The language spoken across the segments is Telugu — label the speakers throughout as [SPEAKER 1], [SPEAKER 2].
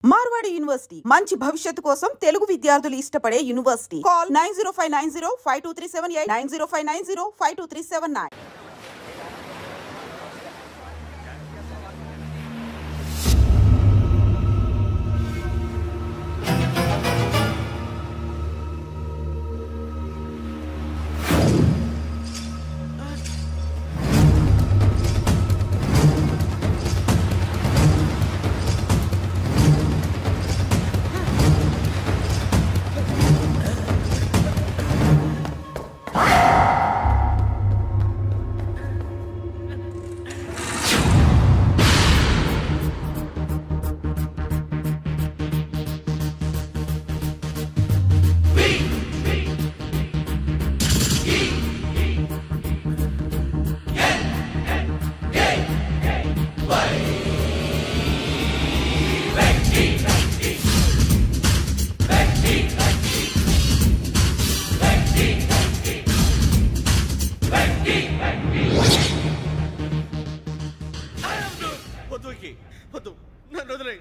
[SPEAKER 1] మార్వాడి యూనివర్సిటీ మంచి భవిష్యత్తు కోసం తెలుగు విద్యార్థులు ఇష్టపడే యూనివర్సిటీ. కాల్ 9059052378 9059052379.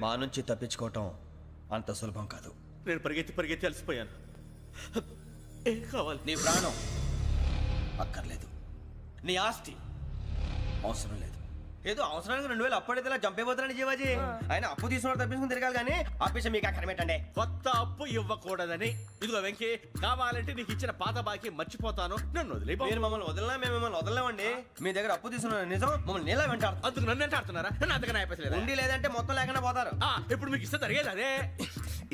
[SPEAKER 2] మా నుంచి తప్పించుకోవటం అంత సులభం కాదు.
[SPEAKER 3] నేను పరిగెత్తి అలసిపోయాను. ఏం కావాలి?
[SPEAKER 2] నీ ప్రాణం అక్కర్లేదు, నీ ఆస్తి అవసరం లేదు. ఏదో అవసరానికి 2000 అప్పటిలా చంపేపోతున్నాడు జీవాజీ. ఆయన అప్పు తీసుకున్న తప్పించుకుని తిరగాలి కానీ ఆపేసి మీకు అక్కడ పెట్టండి.
[SPEAKER 3] కొత్త అప్పు ఇవ్వకూడదని. ఇదిగో వెంకీ, కావాలంటే నీకు ఇచ్చిన పాత బాకీ మర్చిపోతాను, నన్ను వదిలే.
[SPEAKER 2] మీరు మమ్మల్ని వదలనా? మేము మిమ్మల్ని వదలలేమండి. మీ దగ్గర అప్పు తీసుకున్న నిజం మమ్మల్ని నీలా వెంటాడు.
[SPEAKER 3] అందుకు నన్ను ఎంత ఆడుతున్నారా? నన్ను అంతగా అయిపోలేదు.
[SPEAKER 2] ఉండి లేదంటే మొత్తం లేకుండా పోతారు.
[SPEAKER 3] ఇప్పుడు మీకు ఇస్తే జరిగేది అదే.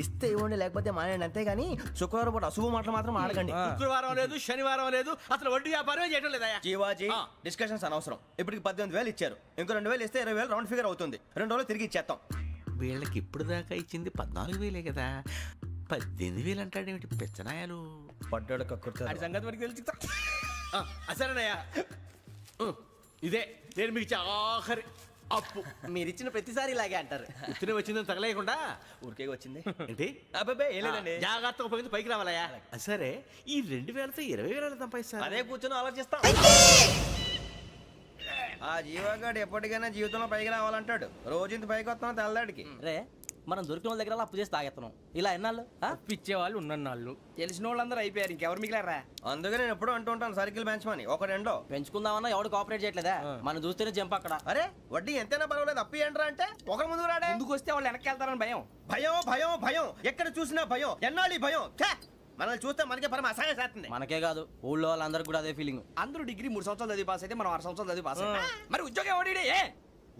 [SPEAKER 2] ఇస్తే ఇవ్వండి, లేకపోతే మానేయండి, అంతేగాని శుక్రవారం పూట అశుభ మాటలు మాత్రం ఆడకండి.
[SPEAKER 3] శుక్రవారం లేదు, శనివారం లేదు, అసలు వడ్డీ వ్యాపారమే చేయడం లేదా?
[SPEAKER 2] జీవాజీ, డిస్కషన్స్ అనవసరం. ఇప్పటికి 18,000 ఇచ్చారు, ఇంకో 2,000 ఇస్తే 20,000 రౌండ్ ఫిగర్ అవుతుంది. 2 రోజులు తిరిగి ఇచ్చేస్తాం.
[SPEAKER 3] వీళ్ళకి ఇప్పుడు దాకా ఇచ్చింది 14,000 కదా, 18,000 అంటాడేమిటి పెచ్చనాయాలు?
[SPEAKER 2] పడ్డాడు కక్కుర్తాడు.
[SPEAKER 3] సంగతి వరకు తెలుసు. సరేనయ్యా, ఇదే నేను మీకు ఇచ్చే ఆఖరి అప్పు.
[SPEAKER 2] మీరు ఇచ్చిన ప్రతిసారి ఇలాగే అంటారు.
[SPEAKER 3] ఉత్తినే వచ్చిందని తగలేయకుండా
[SPEAKER 2] ఊరికే వచ్చింది
[SPEAKER 3] ఏంటి?
[SPEAKER 2] అబ్బాయి ఏం లేదండి,
[SPEAKER 3] జాగ్రత్తగా ఉపయోగించి పైకి రావాలయ్యా. సరే, ఈ 2,000తో 20,000 సంపాదిస్తారు.
[SPEAKER 2] అదే కూర్చొని ఆలోచిస్తాం. ఆ జీవగాడు ఎప్పటికైనా జీవితంలో పైకి రావాలంటాడు. రోజు ఇంత పైకి వస్తాం తెల్లడికి.
[SPEAKER 4] రే, మనం దొరికిన వాళ్ళ దగ్గర అప్పు చేసి తాగెత్తనం. ఇలా ఎన్నాళ్ళు
[SPEAKER 5] ఇచ్చేవాళ్ళు ఉన్నన్నాళ్ళు తెలిసిన వాళ్ళందరూ అయిపోయారు, ఇంకెవరు మిగిలారా?
[SPEAKER 2] అందుకే నేను ఎప్పుడు అంటూ ఉంటాను, సర్కిల్ బెంచ్ మని ఒక రెండో
[SPEAKER 4] పెంచుకుందామన్నా ఎవడు కోఆపరేట్ చేయట్లేదా? మనం చూస్తేనే జంప్ అక్కడ.
[SPEAKER 2] అరే వడ్డీ ఎంతైనా పర్వాలేదు, అప్పు ఏంట్రా అంటే ఒకరి ముందు రాడే.
[SPEAKER 5] ముందుకు వస్తే వాళ్ళు వెనక్కి వెళ్తారని భయం.
[SPEAKER 2] భయం భయం భయం, ఎక్కడ చూసినా భయం. ఎన్నాళ్ళు భయం? మనల్ని చూస్తే మనకే పరమ అసహాయం చేస్తుంది.
[SPEAKER 4] మనకే కాదు, ఊళ్ళో వాళ్ళందరికీ కూడా అదే ఫీలింగ్.
[SPEAKER 5] అందరూ డిగ్రీ 3 సంవత్సరాలు చదివి పాస్ అయితే మనం 6 సంవత్సరాలు చదివి పాస్ అయ్యాం. మరి ఉద్యోగం ఎవడి?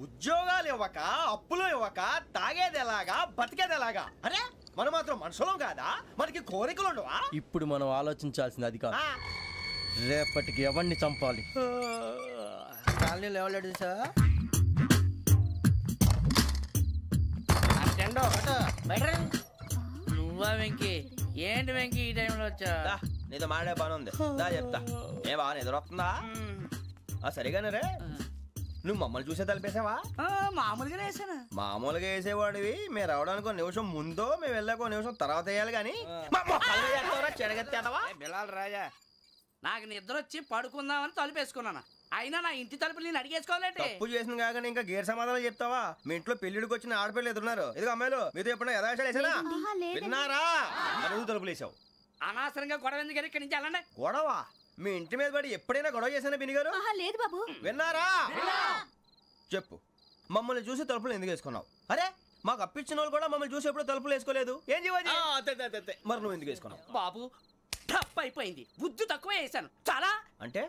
[SPEAKER 2] ఉద్యోగాలు ఇవ్వక, అప్పులు ఇవ్వక, తాగేది ఎలాగా, బతికేది ఎలాగా? అరే మనం మాత్రం మనుషులం కాదా? మనకి కోరికలు ఉండవా?
[SPEAKER 4] ఇప్పుడు మనం ఆలోచించాల్సింది అది కాదు, రేపటికి ఎవరిని చంపాలి.
[SPEAKER 5] కాలనీలో ఎవరు సార్?
[SPEAKER 6] నువ్వా వెంకీ? ఏంటి వెంకీ ఈ టైంలో వచ్చా?
[SPEAKER 2] నీతో మాడే పని ఉంది, దా చెప్తా. ఏ బాగా నిద్రొస్తుందా? సరిగానే రే, నువ్వు మమ్మల్ని చూసే తలిపేసావా?
[SPEAKER 6] మామూలుగానే వేసాను.
[SPEAKER 2] మామూలుగా వేసేవాడివి. మేము రావడానికి 1 నిమిషం ముందో, మేము వెళ్ళాక 1 నిమిషం తర్వాత వేయాలి కానీ
[SPEAKER 5] బిలాల్ రాజా,
[SPEAKER 6] నాకు నిద్ర వచ్చి పడుకుందామని తలుపేసుకున్నాను. అయినా నా ఇంటి తలుపులు నేను అడిగేసుకోవాలంటే
[SPEAKER 2] తప్పు చేసిన కాక ఇంకా గేర్ సమాధానం చెప్తావా? మీ ఇంట్లో పెళ్లిడికి వచ్చిన ఆడపిల్లలు ఎదురున్నారు. ఇదిగో అమ్మాయిలు, మీతో ఎప్పుడైనా యథాశాలు వేసానా? విన్నారా? అడుగు తలుపులు వేసావు.
[SPEAKER 6] అనవసరంగా గొడవ ఎందుకు? ఇక్కడి నుంచి వెళ్ళండి.
[SPEAKER 2] గొడవ? మీ ఇంటి మీద పడి ఎప్పుడైనా గొడవ చేశానా బినిగారు?
[SPEAKER 7] లేదు బాబు.
[SPEAKER 2] విన్నారా? చెప్పు, మమ్మల్ని చూసి తలుపులు ఎందుకు వేసుకున్నావు? అరే మాకు అప్పించిన వాళ్ళు కూడా మమ్మల్ని చూసి ఎప్పుడు తలుపులు వేసుకోలేదు. ఏం చేయాలి? మరి నువ్వు ఎందుకు వేసుకున్నావు?
[SPEAKER 6] బాబు తప్పు అయిపోయింది, బుద్ధి తక్కువ వేసాను చాలా.
[SPEAKER 2] అంటే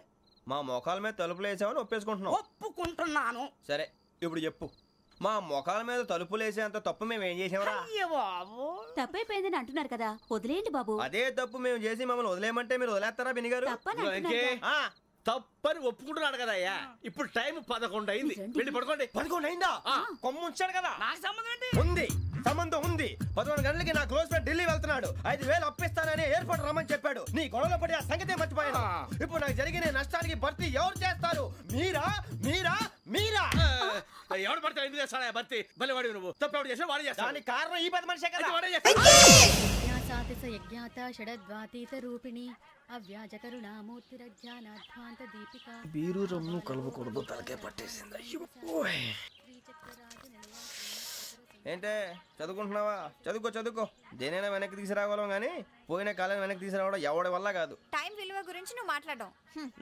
[SPEAKER 2] మా మొఖాల మీద తలుపులు వేసామని ఒప్పేసుకుంటున్నావు?
[SPEAKER 6] ఒప్పుకుంటున్నాను.
[SPEAKER 2] సరే ఇప్పుడు చెప్పు, మా మొఖాల మీద తలుపులు వేసేంత తప్పు మేము ఏం చేసామరా?
[SPEAKER 7] తప్పైపోయిందని అంటున్నారు కదా, వదిలేయండి బాబు.
[SPEAKER 2] అదే తప్పు మేము చేసి మమ్మల్ని వదిలేయమంటే మీరు వదిలేస్తారా బినిగారు?
[SPEAKER 3] తప్పని ఒప్పుకుంటున్నాడు కదా అయ్యా. ఇప్పుడు టైం 11 అయింది, వెళ్ళి పడుకోండి.
[SPEAKER 2] 11 అయిందా? కొమ్ము ఉంచాడు కదా.
[SPEAKER 6] నాకు సంబంధం ఏంటి?
[SPEAKER 2] ఉంది, సంబంధం ఉంది. 11 గంటలకి నా క్లోజ్ ఫ్రెండ్ ఢిల్లీ వెళ్తున్నాడు. 5,000 అప్పిస్తానని ఎయిర్పోర్ట్ రమ్మని చెప్పాడు. నీ గొడవలో పడి ఆ సంగతే మర్చిపోయాను. ఇప్పుడు నాకు జరిగిన నష్టానికి భర్తీ ఎవరు చేస్తారు? మీరా మీరా మీరా?
[SPEAKER 3] ఎవడు పడితే ఎందుకు చేస్తాడా భర్తీ? భలే వాడి నువ్వు. తప్పు ఎవడు చేసినా వాడే చేస్తాడు.
[SPEAKER 2] దానికి కారణం ఈ 10 మనిషే కదా.
[SPEAKER 4] బీరు రమ్ము కలుపుకూడదు, తలకే పట్టేసింది.
[SPEAKER 2] ఏంటే చదువుకుంటున్నావా? చదువుకో దేనైనా వెనక్కి తీసుకురావాలం కానీ పోయిన కాలం వెనక్కి తీసుకురావడం ఎవడి వల్ల కాదు.
[SPEAKER 8] టైం విలువ గురించి నువ్వు మాట్లాడడం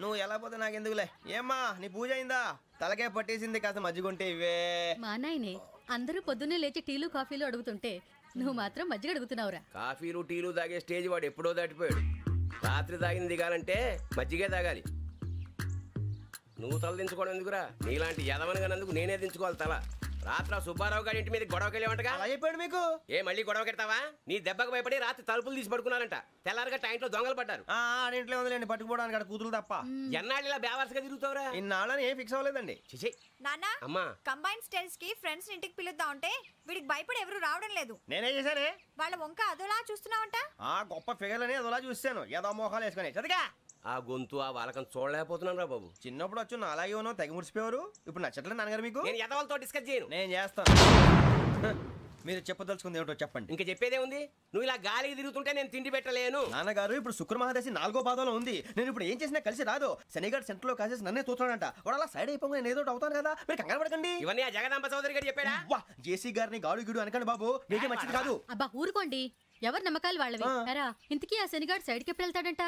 [SPEAKER 2] నువ్వు ఎలా పోతే నాకు ఎందుకులే. ఏమ్మా నీ పూజ అయిందా? తలకే పట్టేసింది, కాస్త మజ్జిగుంటే ఇవే.
[SPEAKER 9] మా నాయనే అందరూ పొద్దున్నే లేచి టీలు కాఫీలు అడుగుతుంటే నువ్వు మాత్రం మజ్జిగ అడుగుతున్నావురా.
[SPEAKER 10] కాఫీలు టీలు తాగే స్టేజ్ వాడు ఎప్పుడో దాటిపోయాడు. రాత్రి తాగింది దిగాలంటే మజ్జిగే తాగాలి. నువ్వు తల దించుకోవడం ఎందుకురా? నీలాంటి యదవనగానందుకు నేనే దించుకోవాలి తల. రాత్రి సుబ్బారావు గారి ఇంటి మీద గొడవకి వెళ్ళేవంటగా.
[SPEAKER 2] అలా చెప్పాడు మీకు?
[SPEAKER 10] ఏ మళ్ళీ గొడవ కెడతావా? నీ దెబ్బకు భయపడి రాత్రి తలుపులు తీసి పడుకున్నారంట. తెల్లారగా టైంట్లో దొంగలు పడ్డారు.
[SPEAKER 2] ఆడింట్లో ఉందిలేండి పట్టుకుపోవడానికి, అక్కడ కూతురు తప్ప.
[SPEAKER 10] ఎన్నాళ్ళు ఇలా బేవర్స్గా తిరుగుతావురా?
[SPEAKER 2] ఇన్నాళ్ళని ఏం ఫిక్స్ అవ్వలేదండి.
[SPEAKER 10] చిచి
[SPEAKER 8] నాన్న
[SPEAKER 10] అమ్మా,
[SPEAKER 8] కంబైన్ స్టైల్స్ కి ఫ్రెండ్స్ ఇంటికి పిలుద్దాం అంటే వీడికి భయపడి ఎవరు రావడం లేదు.
[SPEAKER 2] నేనే చేశానే.
[SPEAKER 8] వాళ్ళ వంక అదోలా చూస్తున్నావంట.
[SPEAKER 2] గొప్ప ఫిగర్ అని అదోలా చూస్తాను. ఏదో మోహాలు వేసుకొని చదిగా.
[SPEAKER 10] ఆ గొంతు ఆ వాలకం చూడలేకపోతున్నాను రా బాబు.
[SPEAKER 2] చిన్నప్పుడు వచ్చి నా అలాగే ఉన్నావు, తెగ ముడిచిపోయారు. ఇప్పుడు నచ్చట్లేదు నాన్నగారు మీకు?
[SPEAKER 10] నేను యదవలతో డిస్కస్ చేయను.
[SPEAKER 2] నేను చేస్తాను. మీరు చెప్పదలుచుకుంది ఏమిటో చెప్పండి.
[SPEAKER 10] ఇంకా చెప్పేదే ఉంది. నువ్వు ఇలా గాలికి తిరుగుతుంటే నేను తిండి పెట్టలేను.
[SPEAKER 2] నాన్నగారు ఇప్పుడు శుక్ర మహాదశి 4వ పాదంలో ఉంది. నేను ఇప్పుడు ఏం చేసినా కలిసి రాదు. శనిగారు సెంటర్ లో కాసేసి నన్నే చూస్తాడంట. వాడు అలా సైడ్ అయిపోయి నేను ఏదో అవుతాను కదా, మీరు కంగారు పడకండి.
[SPEAKER 10] ఇవన్నీ ఆ జగదాంబ చౌదరి గారు చెప్పాడా?
[SPEAKER 2] జేసీ గారిని గాడు గిడు అనకండి బాబు, మీకే మంచిది కాదు.
[SPEAKER 9] అబ్బా ఊరుకోండి, ఎవరు నమ్మకాలు వాళ్ళవి. ఎరా ఇంతకీ ఆ శనిగాడు సైడ్కి ఎప్పుడు వెళ్తాడంట?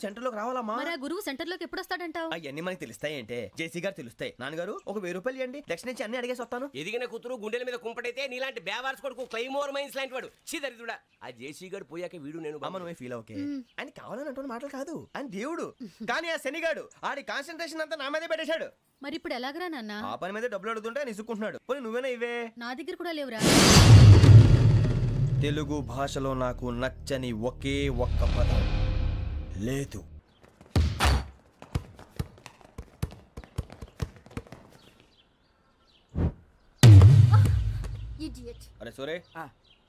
[SPEAKER 2] సెంటర్ లోకి రావాలమ్మా.
[SPEAKER 9] మరి ఆ గురువు సెంటర్ లోకి ఎప్పుడు వస్తాడంటావు?
[SPEAKER 2] అవన్నీ మనకి తెలుస్తాయి అంటే జేసీ గారు తెలుస్తాయి. నాన్నగారు ఒక 1000 రూపాయలు ఇవ్వండి, దక్షిణ నుంచి అన్ని అడిగేసి వస్తాను.
[SPEAKER 10] ఎదిగిన కూతురు గుండెల మీద కుంపటైతే నీలాంటి బేవార్స్ కొడుకు క్లైమోర్ మైన్స్ లాంటి వాడు చీదరిదుడా. ఆ జేసీ గారు పోయాక వీడు నేను
[SPEAKER 2] అమ్మ నువ్వే ఫీల్ ఓకే. ఆయన కావాలని అంటున్న మాటలు కాదు, ఆయన దేవుడు. కానీ ఆ శనిగాడు ఆడి కాన్సన్ట్రేషన్ అంతా నా మీదే పెట్టేశాడు.
[SPEAKER 9] మరి ఇప్పుడు ఎలాగరా నాన్న?
[SPEAKER 2] ఆ పని మీద డబ్బులు అడుగుతుంటే నిసుక్కుంటున్నాడు. పోనీ నువ్వేనా ఇవే?
[SPEAKER 9] నా దగ్గర కూడా లేవురా.
[SPEAKER 2] తెలుగు భాషలో నాకు నచ్చని ఒకే ఒక్క పదం లేదు. అరే సోరే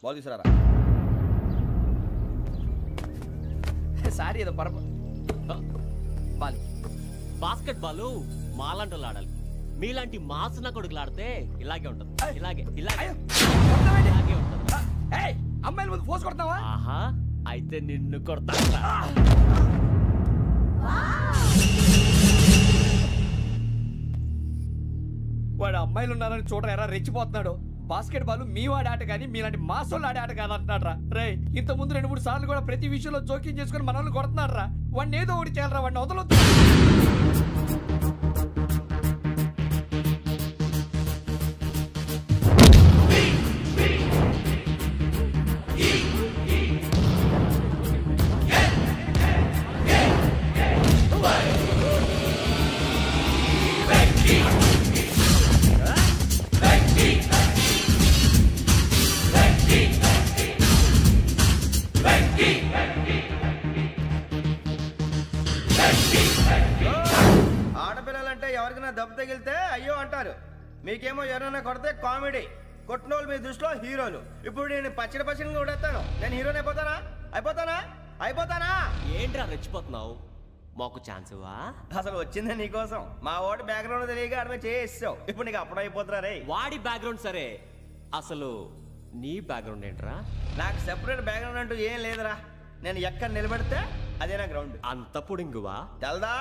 [SPEAKER 2] బాల్ తీసుకురారా.
[SPEAKER 5] సారీ ఏదో
[SPEAKER 3] బాస్కెట్ బాల్ మాలాంటి ఆడాలి. మీలాంటి మాసన కొడుకులు ఆడితే ఇలాగే ఉంటది. ఇలాగే ఇలాగే ఉంటది.
[SPEAKER 5] అమ్మాయిల ముందు ఫోర్స్ కొడతావా?
[SPEAKER 3] ఆహా, అయితే నిన్ను కొడతా.
[SPEAKER 5] వాడు అమ్మాయిలు ఉన్నారని చూడరా ఎరా రెచ్చిపోతున్నాడు. బాస్కెట్ బాల్ మీ వాడి ఆట కానీ మీలాంటి మాసోళ్ళు ఆడే ఆట కాదు అంటున్నాడు రా. రే ఇంత ముందు 2-3 సార్లు కూడా ప్రతి విషయంలో జోక్యం చేసుకుని మనల్ని కొడుతున్నాడు రా. వాడిని ఏదో ఒకటి చేయాలరా, వాడిని వదలొద్దు.
[SPEAKER 2] ఆడపిల్లలంటే ఎవరికైనా దెబ్బ తగిలితే అయ్యో అంటారు, మీకేమో ఎవరైనా కొడితే కామెడీ. కొట్టిన వాళ్ళు మీ దృష్టిలో హీరోలు. ఇప్పుడు నేను పచ్చడి కొడేస్తాను. నేను హీరోని అయిపోతానా?
[SPEAKER 3] ఏంట్రా రెచ్చిపోతున్నావు? మాకు ఛాన్స్ ఇవ్వా?
[SPEAKER 2] అసలు వచ్చిందే నీకోసం. మా వాడి బ్యాక్గ్రౌండ్ తెలియక ఆడమే చేసావు. ఇప్పుడు నీకు అప్పుడు అయిపోతున్నా రే.
[SPEAKER 3] వాడి బ్యాక్గ్రౌండ్ సరే, అసలు నీ బ్యాక్గ్రౌండ్ ఏంట్రా?
[SPEAKER 2] నాకు సెపరేట్ బ్యాక్గ్రౌండ్ అంటూ ఏం లేదురా. నేను ఎక్కడ నిలబడితే అదే నా గ్రౌండ్.
[SPEAKER 3] అంత పుడింగువా?
[SPEAKER 2] తెల్దా?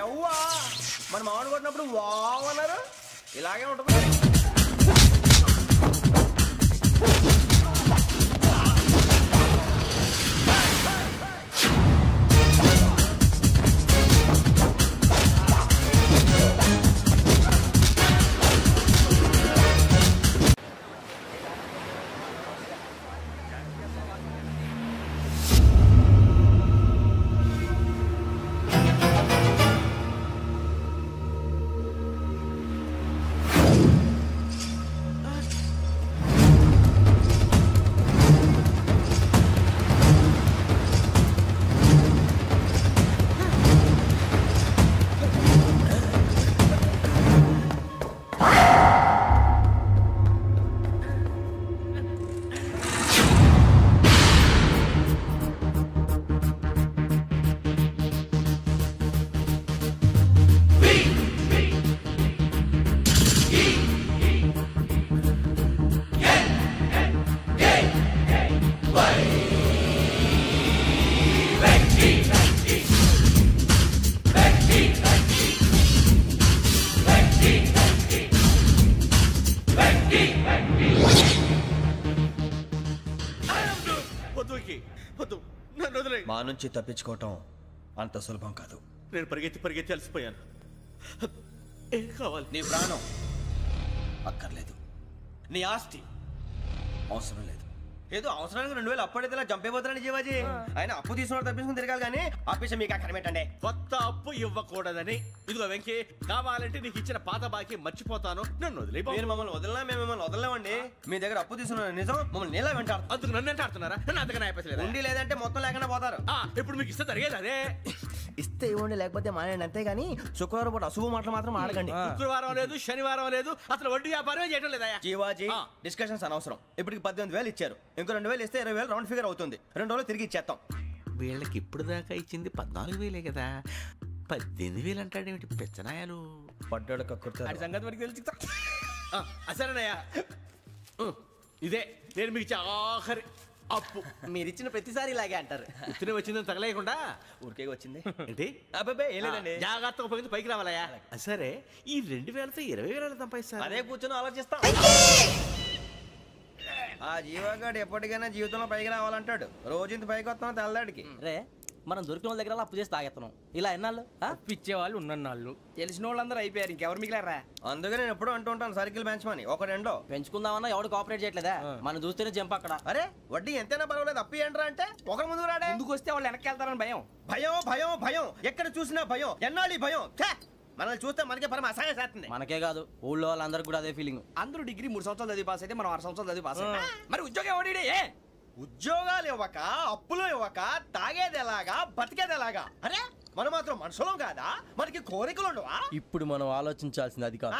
[SPEAKER 2] ఎవ్వా మన మామిడి కొట్టినప్పుడు వావ్ అన్నారు. ఇలాగే ఉంటుంది.
[SPEAKER 4] నుంచి తప్పించుకోవటం అంత సులభం కాదు.
[SPEAKER 3] నేను పరిగెత్తి అలసిపోయాను. ఏం కావాలి?
[SPEAKER 4] నీ ప్రాణం అక్కర్లేదు, నీ ఆస్తి అవసరం లేదు. ఏదో అవసరానికి 2000 అప్పుడైతే ఇలా చంపేపోతున్నాడు జీవాజీ. ఆయన అప్పు తీసుకున్నాడు తప్పించుకుని తిరగాలి కానీ ఆపేసి మీకు అక్కడ పెట్టండి.
[SPEAKER 3] కొత్త అప్పు ఇవ్వకూడదని. ఇదిగో వెంకీ, కావాలంటే నీకు ఇచ్చిన పాత బాకీ మర్చిపోతాను, నన్ను వదిలే.
[SPEAKER 4] మీరు మమ్మల్ని వదిలినా మేము మిమ్మల్ని వదలలేమండి. మీ దగ్గర అప్పు తీసుకున్న నిజం మమ్మల్ని నీలా వెంటాడు.
[SPEAKER 3] అందుకు నన్ను ఎంత ఆడుతున్నారా? నన్ను అంతగా నాయపసలేదు.
[SPEAKER 4] ఉండి లేదంటే మొత్తం లేకుండా పోతారు.
[SPEAKER 3] ఇప్పుడు మీకు ఇస్తే జరిగేది అదే.
[SPEAKER 4] ఇస్తే ఇవ్వండి, లేకపోతే మానేయండి, అంతేగాని శుక్రవారం పూట అశుభ మాటలు మాత్రం ఆడకండి.
[SPEAKER 3] శుక్రవారం లేదు, శనివారం లేదు, అసలు వడ్డీ వ్యాపారమే చేయడం లేదా?
[SPEAKER 4] జీవాజీ డిస్కషన్స్ అనవసరం. ఇప్పటికి 18,000 ఇచ్చారు, ఇంకో 2,000 ఇస్తే 20,000 రౌండ్ ఫిగర్ అవుతుంది. 2 రోజులు తిరిగి ఇచ్చేస్తాం.
[SPEAKER 3] వీళ్ళకి ఇప్పుడు దాకా ఇచ్చింది 14,000 కదా, 18,000 అంటాడేమిటి పెచ్చనాయాలు?
[SPEAKER 4] పడ్డాడు కక్కుర్తాడు.
[SPEAKER 3] సంగతి వరకు తెలిసి సరేనయ్యా, ఇదే నేను మీకు ఇచ్చే ఆఖరి అప్పు.
[SPEAKER 4] మీరిచ్చిన ప్రతిసారి ఇలాగే అంటారు.
[SPEAKER 3] ఉత్తినే వచ్చిందని తగలేయకుండా
[SPEAKER 4] ఊరికే వచ్చింది
[SPEAKER 3] ఏంటి?
[SPEAKER 4] అబ్బాబే ఏం లేదండి.
[SPEAKER 3] జాగ్రత్తగా ఉపయోగించి పైకి రావాలయ్యా. సరే, ఈ 2,000తో 20,000 సంపాదిస్తారు.
[SPEAKER 4] అదే కూర్చొని ఆలోచిస్తాం. ఆ జీవగాడు ఎప్పటికైనా జీవితంలో పైకి రావాలంటాడు. రోజు ఇంత పైకి వస్తాం తెల్లడికి.
[SPEAKER 11] రే, మనం దొరికిన వాళ్ళ దగ్గర అప్పు చేసి తాగెత్తనం. ఇలా ఎన్నాళ్ళు
[SPEAKER 5] పిచ్చేవాళ్ళు ఉన్నన్నాళ్ళు తెలిసిన వాళ్ళందరూ అయిపోయారు, ఇంకెవరు మిగిలారా?
[SPEAKER 4] అందుకే నేను ఎప్పుడు అంటూ ఉంటాను సర్కిల్ బెంచ్ మని ఒక రెండో
[SPEAKER 11] పెంచుకుందామన్నా ఎవడు కోఆపరేట్ చేయట్లేదా? మనం చూస్తేనే జంప్ అక్కడ.
[SPEAKER 4] అరే వడ్డీ ఎంతైనా పర్వాలేదు, అప్పు ఏంట్రా అంటే ఒకరి ముందు రాడే.
[SPEAKER 5] ముందుకు వస్తే వాళ్ళు వెనక్కి వెళ్తారని భయం.
[SPEAKER 4] భయం భయం భయం, ఎక్కడ చూసినా భయం. ఎన్నాళ్ళు ఈ భయం? మనల్ని చూస్తే మనకే పరమ అసహాయం చేస్తుంది.
[SPEAKER 11] మనకే కాదు, ఊళ్ళో వాళ్ళందరికీ కూడా అదే ఫీలింగ్.
[SPEAKER 5] అందరూ డిగ్రీ 3 సంవత్సరాలు చదివి పాస్ అయితే మనం 6 సంవత్సరాలు చదివి పాస్ అయ్యాం. మరి ఉద్యోగం ఎవడి?
[SPEAKER 4] ఉద్యోగాలు ఇవ్వక, అప్పులు ఇవ్వక, తాగేది ఎలాగా, బతికేది ఎలాగా? అరే మనం మాత్రం మనుషులం కాదా? మనకి కోరికలు ఉండవా?
[SPEAKER 12] ఇప్పుడు మనం ఆలోచించాల్సింది అది కాదు,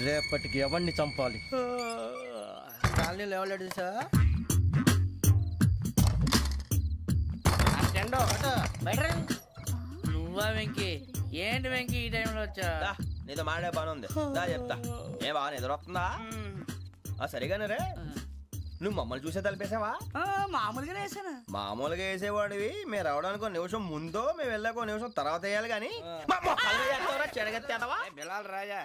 [SPEAKER 12] రేపటికి ఎవరిని చంపాలి.
[SPEAKER 4] కాలనీలో ఎవరు సార్?
[SPEAKER 6] నువ్వా వెంకీ? ఏంటి వెంకీ ఈ టైంలో వచ్చా?
[SPEAKER 4] నీతో మాడే పని ఉంది, దా చెప్తా. ఏ బాగా నిద్రొస్తుందా? సరిగానే రే, నువ్వు మమ్మల్ని చూసే తలిపేసావా?
[SPEAKER 6] మామూలుగానే వేసాను.
[SPEAKER 4] మామూలుగా వేసేవాడివి. మేము రావడానికి 1 నిమిషం ముందో, మేము వెళ్ళాక 1 నిమిషం తర్వాత వేయాలి కానీ
[SPEAKER 6] బిలాల్ రాజా,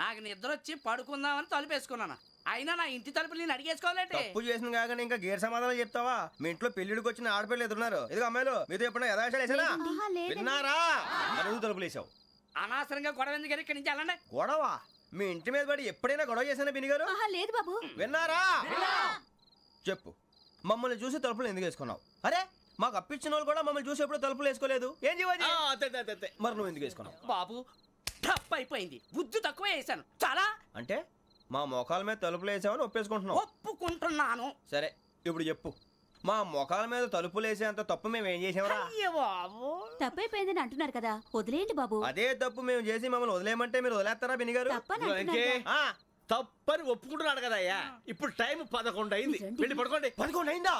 [SPEAKER 6] నాకు నిద్ర వచ్చి పడుకుందామని తలుపేసుకున్నాను. అయినా నా ఇంటి తలుపులు నేను అడిగేసుకోవాలంటే.
[SPEAKER 4] తప్పు చేసిన కాక ఇంకా గేర్ సమాధానం చెప్తావా? మీ ఇంట్లో పెళ్లిడికి వచ్చిన ఆడపిల్లలు ఎదురున్నారు. ఇదిగో అమ్మాయిలు, మీతో ఎప్పుడైనా యథాశాలు వేసానా? విన్నారా? అడుగు తలుపులు వేసావు.
[SPEAKER 6] అనవసరంగా గొడవ ఎందుకు? ఇక్కడి నుంచి వెళ్ళండి.
[SPEAKER 4] గొడవ? మీ ఇంటి మీద పడి ఎప్పుడైనా గొడవ చేశానా బిని గారు?
[SPEAKER 7] లేదు బాబు.
[SPEAKER 4] విన్నారా? చెప్పు, మమ్మల్ని చూసి తలుపులు ఎందుకు వేసుకున్నావు? అరే మాకు అప్పించిన వాళ్ళు కూడా మమ్మల్ని చూసి ఎప్పుడు తలుపులు వేసుకోలేదు. ఏం చేయాలి? మరి నువ్వు ఎందుకు వేసుకున్నావు?
[SPEAKER 6] బాబు టప్ అయిపోయింది, బుద్ధి తక్కువ వేసాను చాలా.
[SPEAKER 4] అంటే మా మోకాల మీద తలుపులు వేసామని ఒప్పేసుకుంటున్నావు?
[SPEAKER 6] ఒప్పుకుంటున్నాను.
[SPEAKER 4] సరే ఇప్పుడు చెప్పు, మా మొఖాల మీద తలుపులు వేసేంత తప్పు మేము ఏం చేసామరా?
[SPEAKER 7] తప్పైపోయిందని అంటున్నారు కదా, వదిలేయండి బాబు.
[SPEAKER 4] అదే తప్పు మేము చేసి మమ్మల్ని వదిలేయమంటే మీరు వదిలేస్తారా బిని గారు?
[SPEAKER 3] తప్పని ఒప్పుకుంటున్నాడు కదా అయ్యా. ఇప్పుడు టైం 11 అయింది, వెళ్ళి పడుకోండి.
[SPEAKER 4] 11 అయిందా?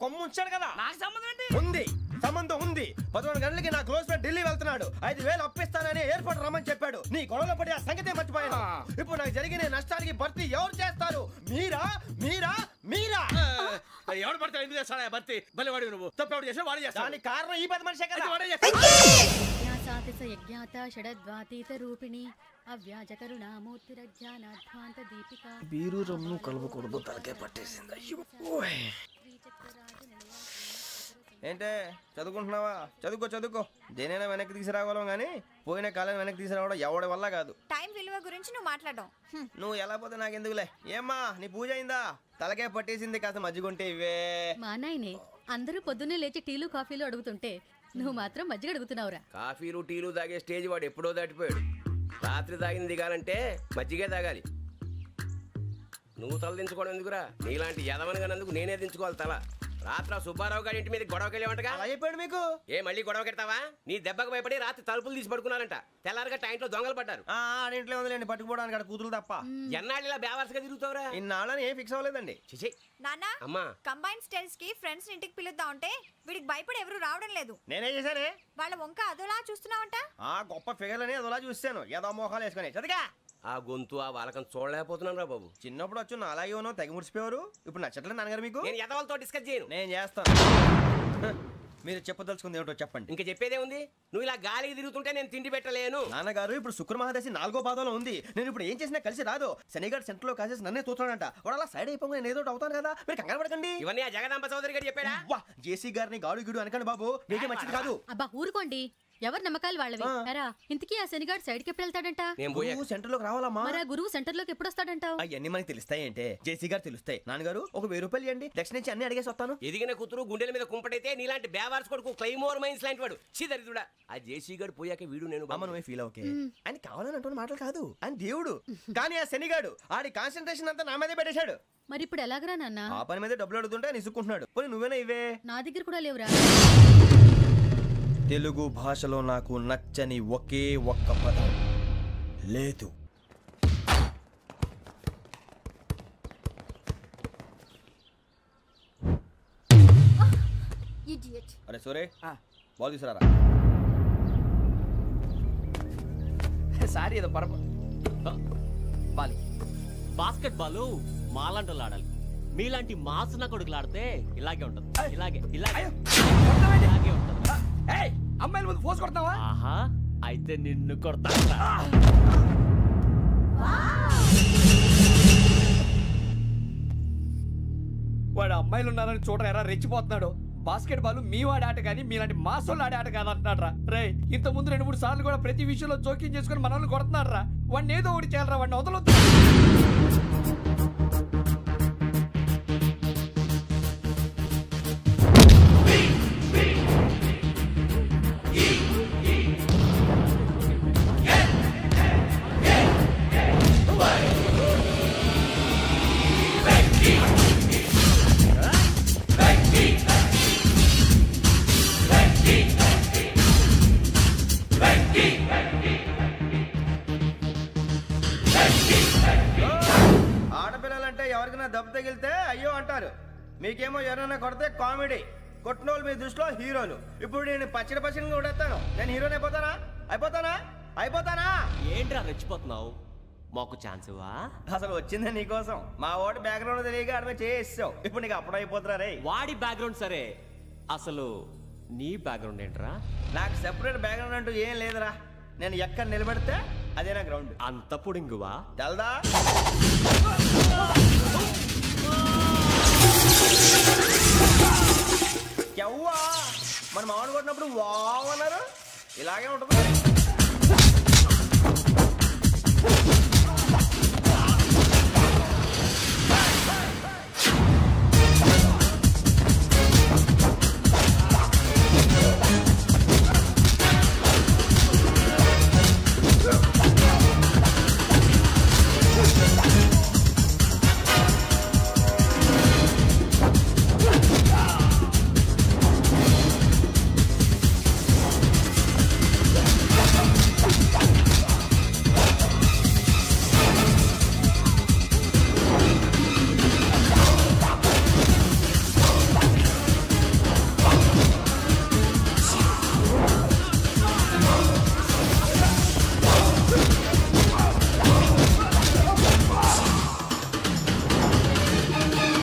[SPEAKER 4] కొమ్ము ఉంచాడు కదా.
[SPEAKER 6] నాకు సంబంధం ఏంటి?
[SPEAKER 4] ఉంది, సంబంధం ఉంది. 11 గంటలకి నా క్లోజ్ ఫ్రెండ్ ఢిల్లీ వెళ్తున్నాడు. 5,000 అప్పిస్తానని ఎయిర్పోర్ట్ రమ్మని చెప్పాడు. నీ గొడవలో పడి ఆ సంగతే మర్చిపోయాను. ఇప్పుడు నాకు జరిగిన నష్టానికి భర్తీ ఎవరు చేస్తారు? మీరా మీరా మీరా?
[SPEAKER 3] ఎవడు పడితే ఎందుకు చేస్తాడా భర్తీ? మళ్ళీ వాడి నువ్వు తప్పు ఎవడు చేసా వాడు చేస్తా.
[SPEAKER 4] దానికి కారణం ఈ 10 మనిషే కదా.
[SPEAKER 12] బీరు రమ్ము కలవకూడదు, తలకే పట్టేసింది.
[SPEAKER 4] ఏంటే చదువుకుంటున్నావా? చదువుకో చదువుకో. దేనైనా వెనక్కి తీసుకురావాలం కానీ పోయిన కాలం వెనక్కి తీసుకురావడం ఎవడి వల్ల కాదు.
[SPEAKER 8] టైం విలువ గురించి నువ్వు మాట్లాడడం.
[SPEAKER 4] నువ్వు ఎలా పోతే నాకు ఎందుకులే. ఏమ్మా నీ పూజ అయిందా? తలకే పట్టేసింది, కాస్త మజ్జిగుంటే ఇవే.
[SPEAKER 9] మా నాయనే అందరూ పొద్దున్నే లేచి టీలు కాఫీలు అడుగుతుంటే నువ్వు మాత్రం మజ్జిగ అడుగుతున్నావురా.
[SPEAKER 10] కాఫీలు టీలు తాగే స్టేజ్ వాడు ఎప్పుడో దాటిపోయాడు. రాత్రి తాగింది దిగాలంటే మజ్జిగే తాగాలి. నువ్వు తల దించుకోవడం ఎందుకురా? నీలాంటి యదవనగానందుకు నేనే దించుకోవాలి తల. రాత్రి సుబ్బారావు గారి ఇంటి మీద గొడవకి వెళ్ళామంటగా.
[SPEAKER 4] అలా చెప్పాడు మీకు?
[SPEAKER 10] ఏ మళ్ళీ గొడవ కెడతావా? నీ దెబ్బకు భయపడి రాత్రి తలుపులు తీసి పడుకున్నారంట. తెల్లారగా టైంట్లో దొంగలు పడ్డారు.
[SPEAKER 4] ఇంట్లో ఉందిలేండి, పట్టుకుపోవడానికి అక్కడ కూతురు తప్ప.
[SPEAKER 10] ఎన్నాళ్ళు ఇలా బేవర్స్గా తిరుగుతావురా?
[SPEAKER 4] ఇన్నాళ్ళని ఏం ఫిక్స్ అవ్వలేదండి.
[SPEAKER 8] నాన్న,
[SPEAKER 10] అమ్మా
[SPEAKER 8] కంబైన్ స్టైల్స్ కి ఫ్రెండ్స్ ఇంటికి పిలుద్దాం అంటే వీడికి భయపడి ఎవరు రావడం లేదు.
[SPEAKER 4] నేనే చేశానే.
[SPEAKER 8] వాళ్ళ వంక అదోలా చూస్తున్నావంట.
[SPEAKER 4] గొప్ప ఫిగర్లని అదోలా చూస్తాను, ఏదో మోహాలు వేసుకొని. చదిగా
[SPEAKER 10] ఆ గొంతు ఆ వాళ్ళకం చూడలేకపోతున్నాను రా బాబు.
[SPEAKER 4] చిన్నప్పుడు వచ్చి నా అలాగే ఉన్నావు, తెగ ముడిచిపోయారు. ఇప్పుడు నచ్చట్లేదు నాన్నగారు మీకు?
[SPEAKER 10] నేను ఎదవలతో డిస్కస్ చేయను.
[SPEAKER 4] నేను చేస్తాను.
[SPEAKER 2] మీరు చెప్పదలుచుకుంది ఏమిటో చెప్పండి.
[SPEAKER 10] ఇంకా చెప్పేదే ఉంది. నువ్వు ఇలా గాలికి తిరుగుతుంటే నేను తిండి పెట్టలేను.
[SPEAKER 2] నాన్నగారు ఇప్పుడు శుక్ర మహాదశి 4వ పాదంలో ఉంది. నేను ఇప్పుడు ఏం చేసినా కలిసి రాదు. శనిగారు సెంటర్ లో కాసేసి నన్నే చూస్తున్నాడంట. వాడు అలా సైడ్ అయిపోయి నేను ఏదో అవుతాను కదా, మీరు కంగారు పడకండి.
[SPEAKER 10] ఇవన్నీ ఆ జగదాంబ చౌదరి గారు చెప్పాడా?
[SPEAKER 2] జేసీ గారిని గాడు గిడు అనకండి బాబు, మీకే మంచిది కాదు.
[SPEAKER 9] అబ్బా ఊరుకోండి, ఎవరి నమ్మకాలు వాళ్ళవి. ఇంతకీ ఆ శనిగాడు సైడ్ కి ఎప్పుడు వెళ్తాడంట?
[SPEAKER 2] సెంటర్ లోకి రావాలమ్మా.
[SPEAKER 9] మరి ఆ గురువు సెంటర్ లోకి ఎప్పుడు వస్తాడంటావు?
[SPEAKER 2] అవన్నీ మనకి తెలుస్తాయి అంటే జేసీ గారు తెలుస్తాయి. నాన్నగారు ఒక 1000 రూపాయలు ఇవ్వండి, దక్షిణ నుంచి అన్ని అడిగేసి వస్తాను.
[SPEAKER 10] ఎదిగిన కూతురు గుండెల మీద కుంపటైతే నీలాంటి బేవార్స్ కొడుకు క్లైమోర్ మైన్స్ లాంటి వాడు చీదరిదుడా. ఆ జేసీ గారు పోయాక వీడు నేను
[SPEAKER 2] నువ్వే ఫీల్ ఓకే. ఆయన కావాలని అంటున్న మాటలు కాదు, ఆయన దేవుడు. కానీ ఆ శనిగాడు ఆడి కాన్సన్ట్రేషన్ అంతా నా మీదే పెట్టేశాడు.
[SPEAKER 9] మరి ఇప్పుడు ఎలాగరా నాన్న?
[SPEAKER 2] ఆ పని మీద డబ్బులు అడుగుతుంటే ఆయన ఇసుక్కుంటున్నాడు. పోనీ నువ్వేనా ఇవే?
[SPEAKER 9] నా దగ్గర కూడా లేవురా.
[SPEAKER 2] తెలుగు భాషలో నాకు నచ్చని ఒకే ఒక్క పదం లేదు. అరే సోరే, బాల్ తీసుకురారా.
[SPEAKER 5] సారీ ఏదో
[SPEAKER 3] బాస్కెట్ బాల్ మాలాంటి ఆడాలి. మీలాంటి మాసన కొడుకులు ఆడితే ఇలాగే ఉంటది. ఇలాగే ఇలాగే ఇలాగే ఉంటది.
[SPEAKER 5] అమ్మాయిల ముందు ఫోర్స్ కొడతావా?
[SPEAKER 3] ఆహా, అయితే నిన్ను కొడతా.
[SPEAKER 5] వాడు అమ్మాయిలు ఉన్నారని చూడరా ఎరా రెచ్చిపోతున్నాడు. బాస్కెట్ బాల్ మీ వాడి ఆట కానీ మీలాంటి మాసోళ్ళు ఆడే ఆట కాదంటున్నాడు రా. రే ఇంత ముందు 2-3 సార్లు కూడా ప్రతి విషయంలో జోక్యం చేసుకుని మనల్ని కొడుతున్నాడు రా. వాడిని ఏదో ఒకటి చేయాలరా, వాడిని వదలొద్దు.
[SPEAKER 2] ఆడపిల్లలంటే ఎవరికైనా దెబ్బ తగిలితే అయ్యో అంటారు, మీకేమో ఎవరైనా కొడితే కామెడీ. కొట్టినోళ్ళు మీ దృష్టిలో హీరోలు. ఇప్పుడు నేను పచ్చడి పచ్చడిగా కొడేస్తాను, నేను హీరోని అయిపోతానా? అయిపోతానా?
[SPEAKER 3] ఏంట్రా రెచ్చిపోతున్నావు? మాకు ఛాన్స్ ఇవ్వా?
[SPEAKER 2] అసలు వచ్చిందే నీకోసం. మా వాడి బ్యాక్గ్రౌండ్ తెలియక అడమే చేసావు. ఇప్పుడు నీకు అప్పుడు అయిపోతున్నా రే.
[SPEAKER 3] వాడి బ్యాక్గ్రౌండ్ సరే, అసలు నీ బ్యాక్గ్రౌండ్ ఏంట్రా?
[SPEAKER 2] నాకు సెపరేట్ బ్యాక్గ్రౌండ్ అంటూ ఏం లేదురా. నేను ఎక్కడ నిలబెడితే అదే నా గ్రౌండ్.
[SPEAKER 3] అంత పుడింగువా?
[SPEAKER 2] తెల్దా? ఎవ్వా మన మామిడి కొట్టినప్పుడు వావ్ అన్నారు, ఇలాగే ఉంటుంది.